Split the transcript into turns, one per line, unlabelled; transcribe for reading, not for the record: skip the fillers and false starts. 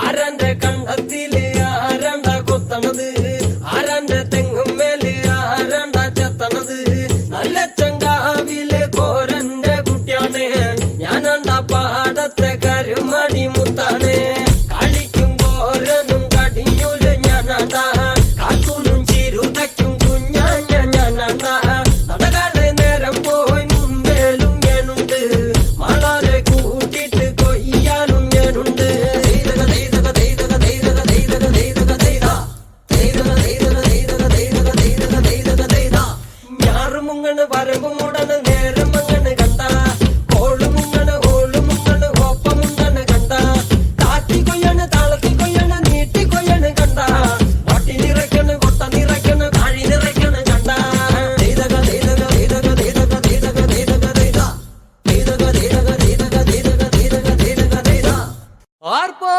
ആരാന്റെ കണ്ടത്തില് ആരാണ്ട കൊത്തണത്, ആരാന്റെ തെങ്ങും മേല് ആരാണ്ട ചെത്തണത്, നല്ല ചങ്കാവിലെ കോരന്റെ കുട്ടിയാണ് ഞാനാണ്ട പാടത്തെ കരുമണി മുത്താണ്. കളിക്കും കോരനും കടിയൂല് ഞാനാണ്ട, കാക്കൂലും ചിരുതയ്ക്കും കുഞ്ഞാഞ്ഞ ഞാനാണ്ട. നടകാലെ നേരം പോയി മുമ്പേലും ഞാനുണ്ട്, മാളാരെ കൂട്ടിട്ട് കൊയ്യാനും ഞാനുണ്ട്. ഞാറുമുങ്ങണ് വരവുമുടന് നേരം മങ്ങണ് കണ്ട, ഓളുമുങ്ങണ് ഓളുമുങ്ങണ് ഒപ്പമുണ്ടന് കണ്ട, താത്തി കൊയ്യണ് താളത്തി കൊയ്യണ് നീട്ടി കൊയ്യണ് കണ്ട, വട്ടി നിറയ്ക്കണ് കൊട്ട നിറയ്ക്കണ് താഴി നിറയ്ക്കണ് കണ്ട. ആർപ്പോ